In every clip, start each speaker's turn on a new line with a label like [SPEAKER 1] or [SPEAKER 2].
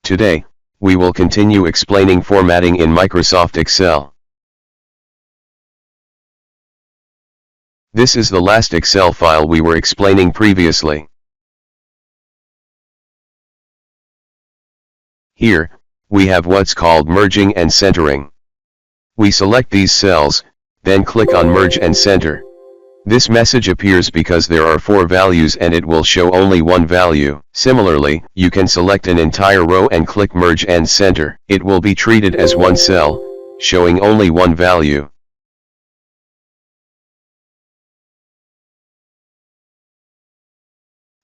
[SPEAKER 1] Today, we will continue explaining formatting in Microsoft Excel. This is the last Excel file we were explaining previously. Here, we have what's called merging and centering. We select these cells, then click on Merge and Center. This message appears because there are 4 values and it will show only one value. Similarly, you can select an entire row and click Merge and Center. It will be treated as one cell, showing only one value.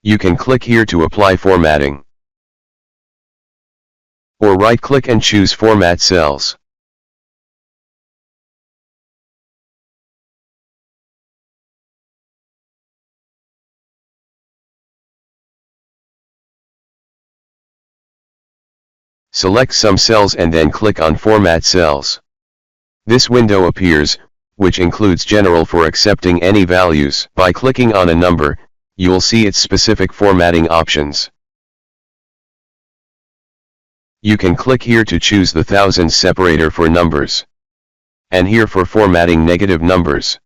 [SPEAKER 1] You can click here to apply formatting, or right-click and choose Format Cells. Select some cells and then click on Format Cells. This window appears, which includes General for accepting any values. By clicking on a number, you'll see its specific formatting options. You can click here to choose the thousands separator for numbers, and here for formatting negative numbers.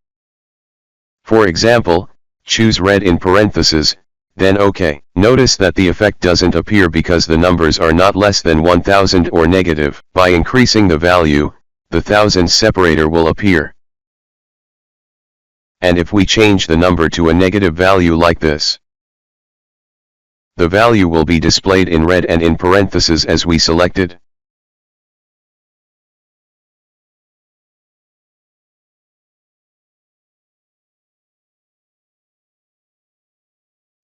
[SPEAKER 1] For example, choose red in parentheses, then OK. Notice that the effect doesn't appear because the numbers are not less than 1000 or negative. By increasing the value, the thousands separator will appear. And if we change the number to a negative value like this, the value will be displayed in red and in parentheses as we selected.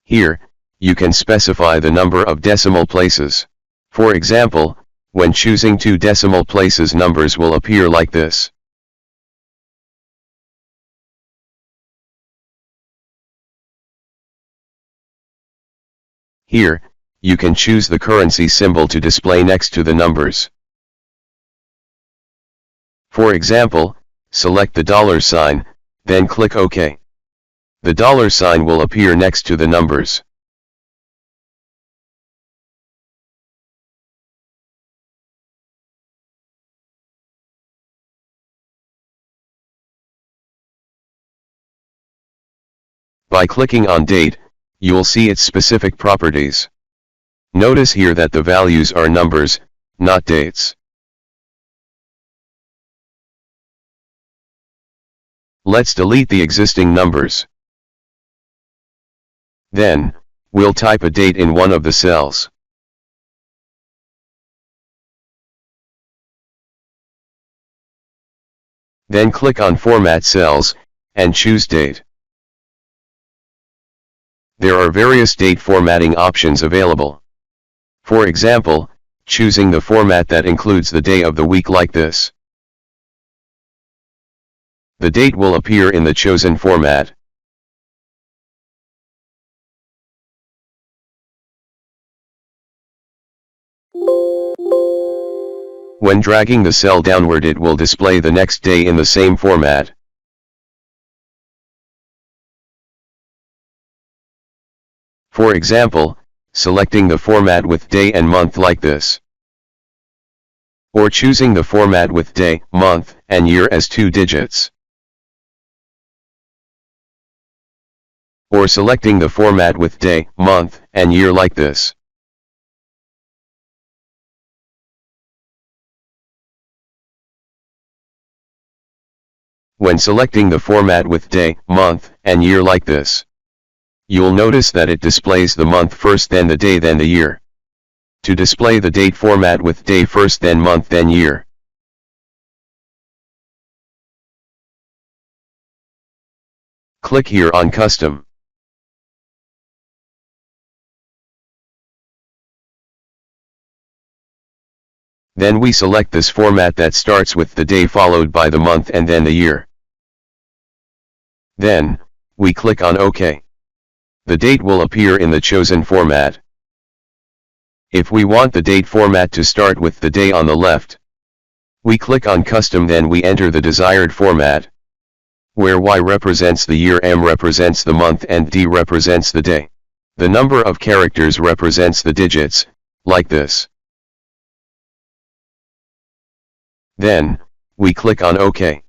[SPEAKER 1] Here, you can specify the number of decimal places. For example, when choosing 2 decimal places, numbers will appear like this. Here, you can choose the currency symbol to display next to the numbers. For example, select the $sign, then click OK. The $sign will appear next to the numbers. By clicking on Date, you'll see its specific properties. Notice here that the values are numbers, not dates. Let's delete the existing numbers. Then, we'll type a date in one of the cells. Then click on Format Cells, and choose Date. There are various date formatting options available. For example, choosing the format that includes the day of the week like this. The date will appear in the chosen format. When dragging the cell downward, it will display the next day in the same format. For example, selecting the format with day and month like this. Or choosing the format with day, month, and year as 2 digits. Or selecting the format with day, month, and year like this. When selecting the format with day, month, and year like this, you'll notice that it displays the month first, then the day, then the year. To display the date format with day first, then month, then year. Click here on Custom. Then we select this format that starts with the day followed by the month and then the year. Then, we click on OK. The date will appear in the chosen format. If we want the date format to start with the day on the left, we click on Custom, then we enter the desired format, where Y represents the year, M represents the month, and D represents the day. The number of characters represents the digits, like this. Then, we click on OK.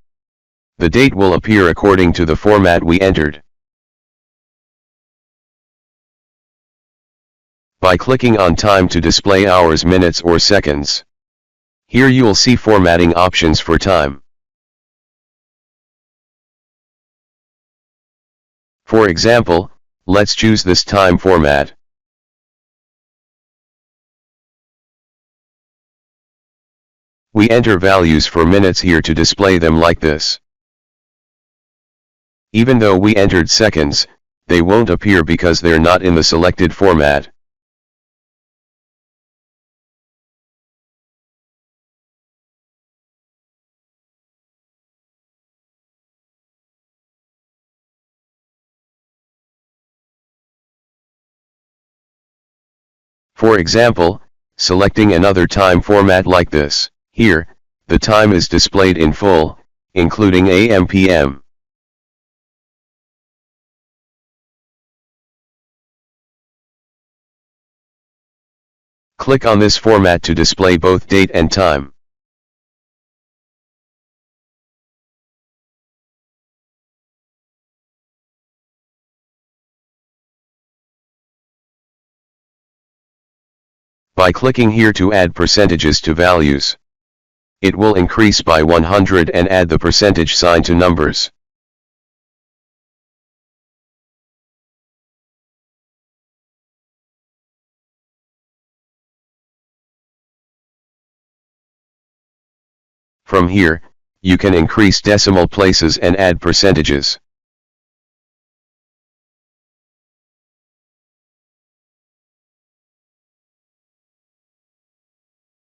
[SPEAKER 1] The date will appear according to the format we entered. By clicking on time to display hours, minutes or seconds. Here you'll see formatting options for time. For example, let's choose this time format. We enter values for minutes here to display them like this. Even though we entered seconds, they won't appear because they're not in the selected format. For example, selecting another time format like this. Here, the time is displayed in full, including AM/PM. Click on this format to display both date and time. By clicking here to add percentages to values, it will increase by 100 and add the percentage sign to numbers. From here, you can increase decimal places and add percentages.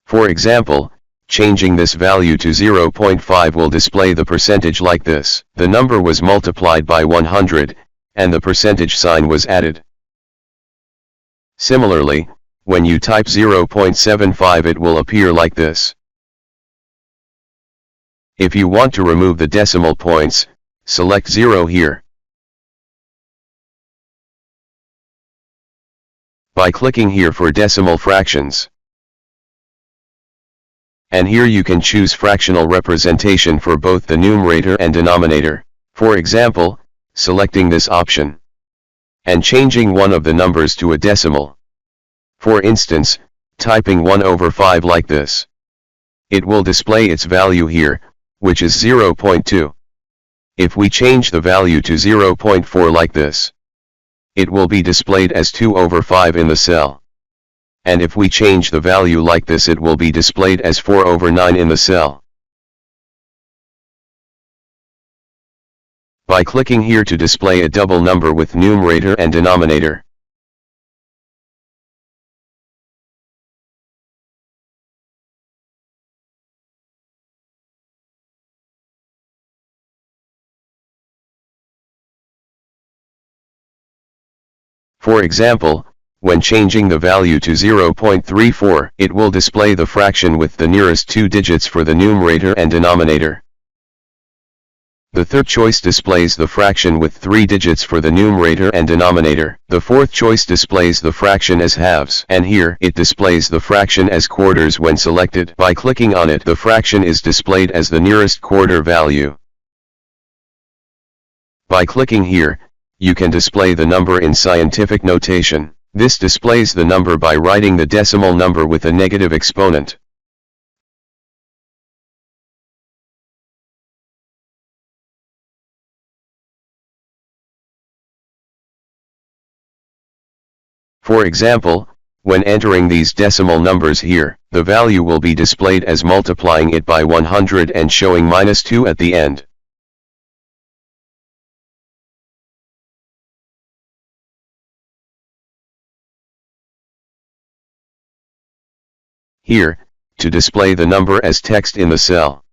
[SPEAKER 1] For example, changing this value to 0.5 will display the percentage like this. The number was multiplied by 100, and the percentage sign was added. Similarly, when you type 0.75 it will appear like this. If you want to remove the decimal points, select 0 here. By clicking here for decimal fractions. And here you can choose fractional representation for both the numerator and denominator. For example, selecting this option and changing one of the numbers to a decimal. For instance, typing 1/5 like this. It will display its value here, which is 0.2. If we change the value to 0.4 like this, it will be displayed as 2/5 in the cell. And if we change the value like this it will be displayed as 4/9 in the cell. By clicking here to display a double number with numerator and denominator. For example, when changing the value to 0.34, it will display the fraction with the nearest two digits for the numerator and denominator. The third choice displays the fraction with 3 digits for the numerator and denominator. The fourth choice displays the fraction as halves, and here it displays the fraction as quarters when selected. By clicking on it, the fraction is displayed as the nearest quarter value. By clicking here, you can display the number in scientific notation. This displays the number by writing the decimal number with a negative exponent. For example, when entering these decimal numbers here, the value will be displayed as multiplying it by 100 and showing -2 at the end. Here, to display the number as text in the cell.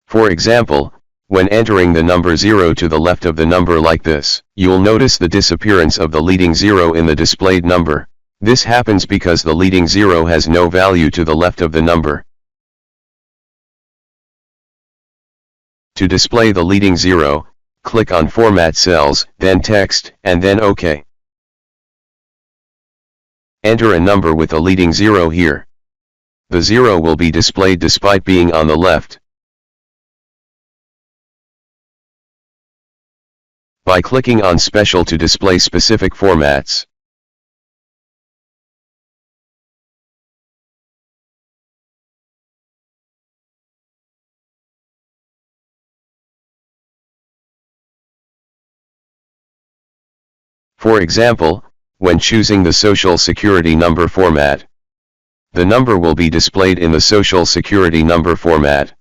[SPEAKER 1] For example, when entering the number 0 to the left of the number like this, you'll notice the disappearance of the leading 0 in the displayed number. This happens because the leading 0 has no value to the left of the number. To display the leading 0, click on Format Cells, then Text, and then OK. Enter a number with a leading 0 here. The 0 will be displayed despite being on the left. By clicking on Special to display specific formats. For example, when choosing the Social Security number format, the number will be displayed in the Social Security number format.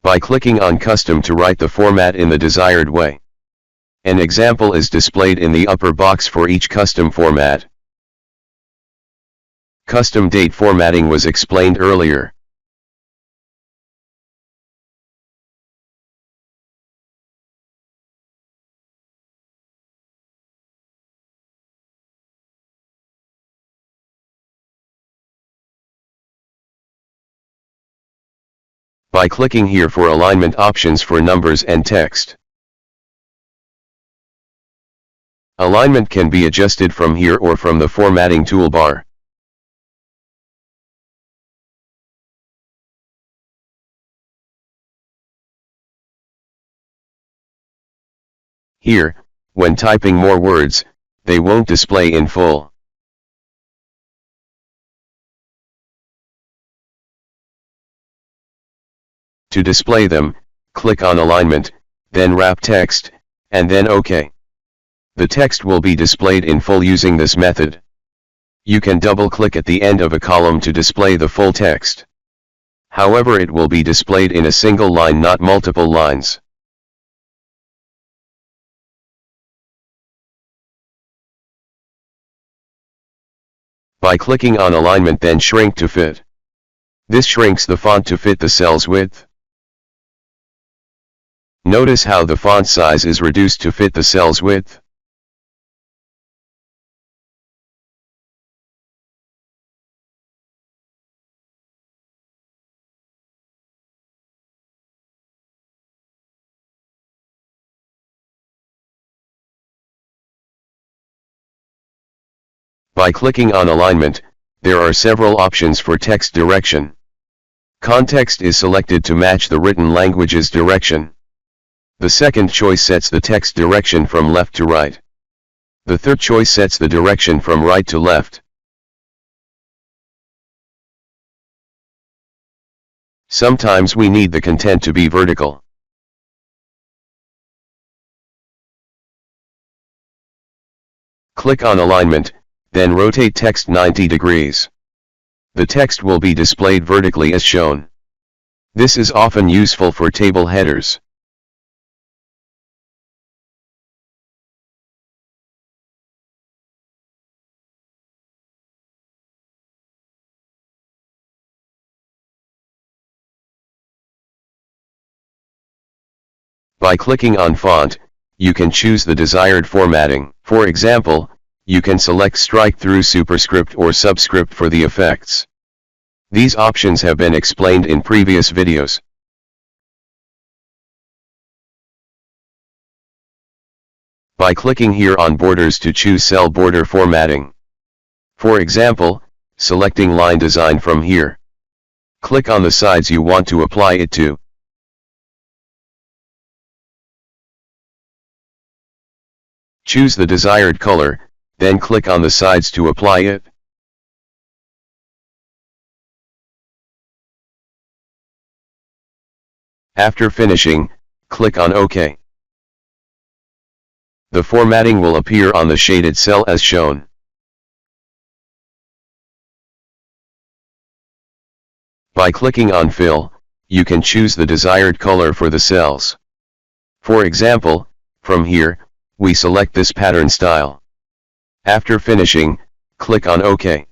[SPEAKER 1] By clicking on Custom to write the format in the desired way. An example is displayed in the upper box for each custom format. Custom date formatting was explained earlier. By clicking here for alignment options for numbers and text. Alignment can be adjusted from here or from the formatting toolbar. Here, when typing more words, they won't display in full. To display them, click on Alignment, then Wrap Text, and then OK. The text will be displayed in full using this method. You can double-click at the end of a column to display the full text. However, it will be displayed in a single line, not multiple lines. By clicking on Alignment, then Shrink to fit. This shrinks the font to fit the cell's width. Notice how the font size is reduced to fit the cell's width. By clicking on Alignment, there are several options for text direction. Context is selected to match the written language's direction. The second choice sets the text direction from left to right. The third choice sets the direction from right to left. Sometimes we need the content to be vertical. Click on Alignment, then rotate text 90 degrees. The text will be displayed vertically as shown. This is often useful for table headers. By clicking on Font, you can choose the desired formatting. For example, you can select strike-through superscript or subscript for the effects. These options have been explained in previous videos. By clicking here on Borders to choose cell border formatting. For example, selecting line design from here. Click on the sides you want to apply it to. Choose the desired color, then click on the sides to apply it. After finishing, click on OK. The formatting will appear on the shaded cell as shown. By clicking on Fill, you can choose the desired color for the cells. For example, from here, we select this pattern style. After finishing, click on OK.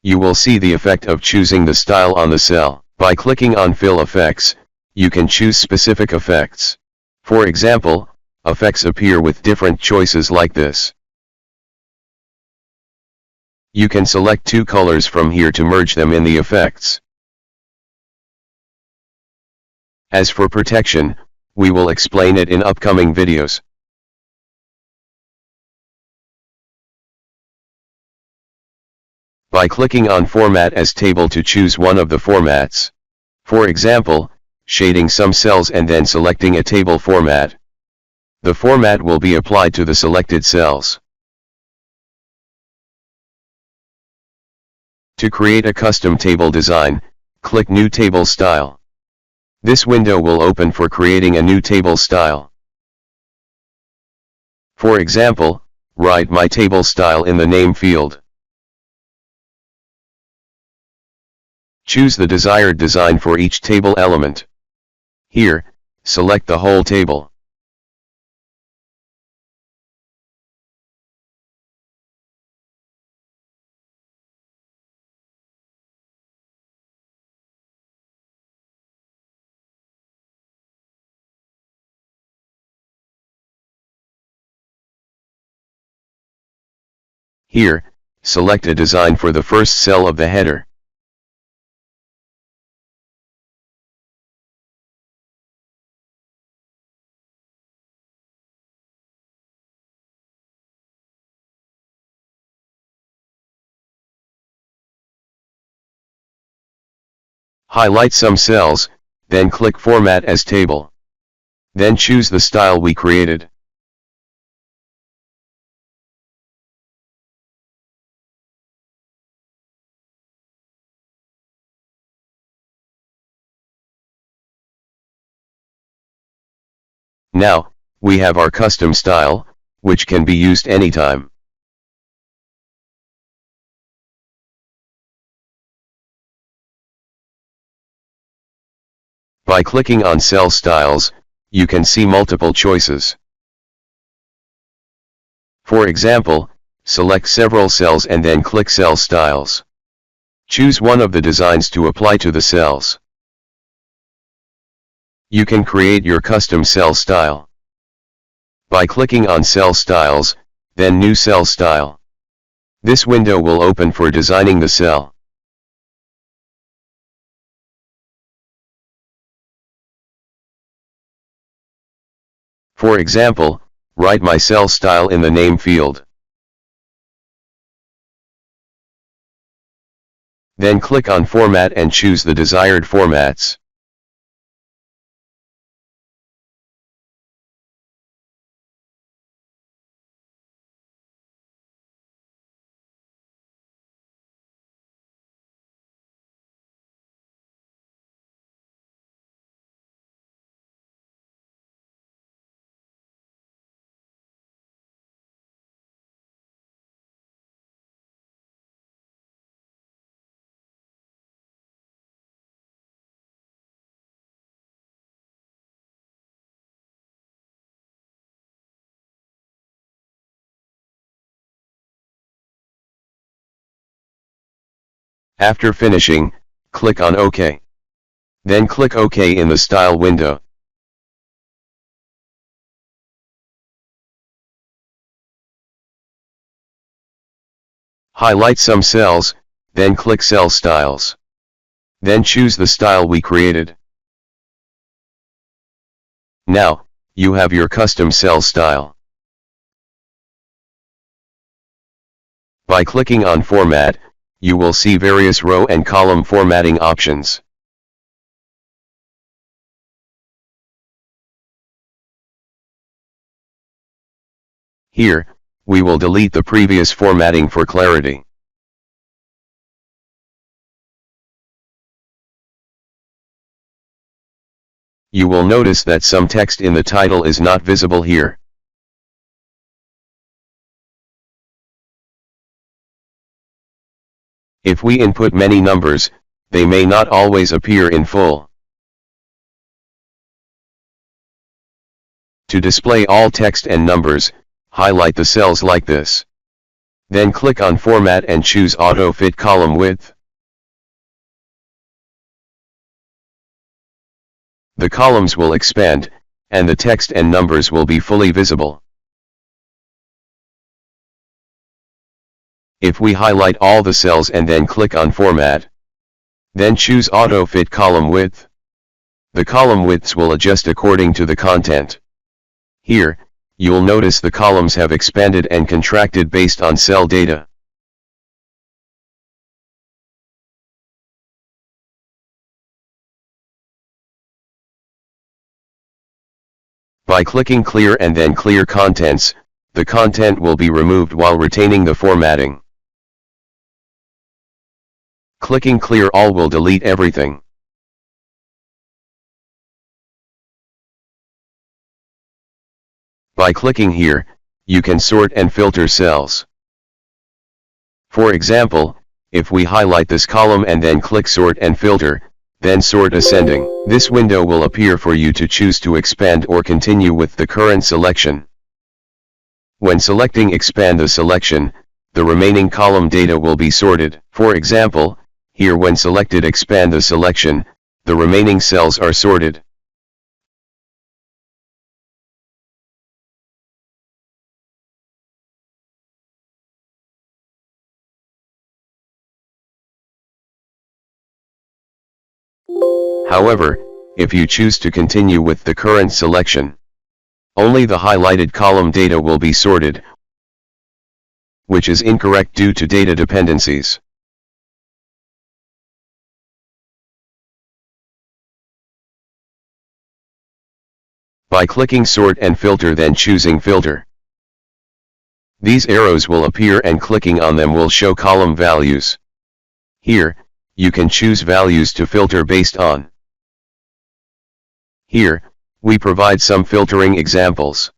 [SPEAKER 1] You will see the effect of choosing the style on the cell. By clicking on Fill Effects, you can choose specific effects. For example, effects appear with different choices like this. You can select two colors from here to merge them in the effects. As for protection, we will explain it in upcoming videos. by clicking on Format as Table to choose one of the formats. For example, shading some cells and then selecting a table format. The format will be applied to the selected cells. To create a custom table design, click New Table Style. This window will open for creating a new table style. For example, write My Table Style in the name field. Choose the desired design for each table element. Here, select the whole table. Here, select a design for the first cell of the header. Highlight some cells, then click Format as Table. Then choose the style we created. Now, we have our custom style, which can be used anytime. By clicking on Cell Styles, you can see multiple choices. For example, select several cells and then click Cell Styles. Choose one of the designs to apply to the cells. You can create your custom cell style. By clicking on Cell Styles, then New Cell Style. This window will open for designing the cell. For example, write My Cell Style in the name field. Then click on Format and choose the desired formats. After finishing, click on OK. Then click OK in the Style window. Highlight some cells, then click Cell Styles. Then choose the style we created. Now, you have your custom cell style. By clicking on Format, you will see various row and column formatting options. Here, we will delete the previous formatting for clarity. You will notice that some text in the title is not visible here. If we input many numbers, they may not always appear in full. To display all text and numbers, highlight the cells like this. Then click on Format and choose AutoFit Column Width. The columns will expand, and the text and numbers will be fully visible. If we highlight all the cells and then click on Format, then choose AutoFit Column Width, the column widths will adjust according to the content. Here, you'll notice the columns have expanded and contracted based on cell data. By clicking Clear and then Clear Contents, the content will be removed while retaining the formatting. Clicking Clear All will delete everything. By clicking here, you can sort and filter cells. For example, if we highlight this column and then click Sort and Filter, then Sort Ascending, this window will appear for you to choose to expand or continue with the current selection. When selecting Expand the selection, the remaining column data will be sorted. For example, here when selected Expand the selection, the remaining cells are sorted. However, if you choose to continue with the current selection, only the highlighted column data will be sorted, which is incorrect due to data dependencies. By clicking Sort and Filter then choosing Filter, these arrows will appear and clicking on them will show column values. Here, you can choose values to filter based on. Here, we provide some filtering examples.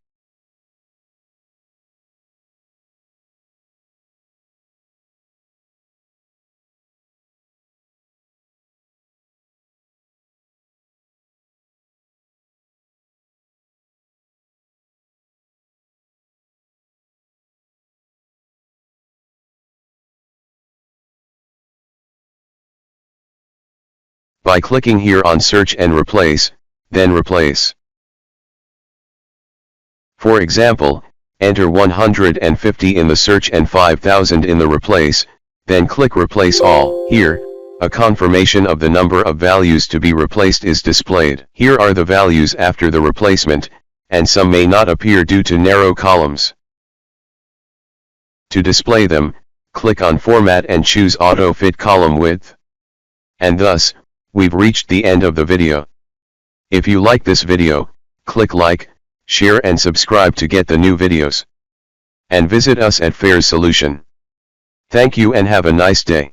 [SPEAKER 1] By clicking here on Search and Replace, then Replace. For example, enter 150 in the search and 5000 in the replace, then click Replace All. Here, a confirmation of the number of values to be replaced is displayed. Here are the values after the replacement, and some may not appear due to narrow columns. To display them, click on Format and choose AutoFit Column Width. And thus, we've reached the end of the video. If you like this video, click like, share and subscribe to get the new videos. And visit us at Fair's Solution. Thank you and have a nice day.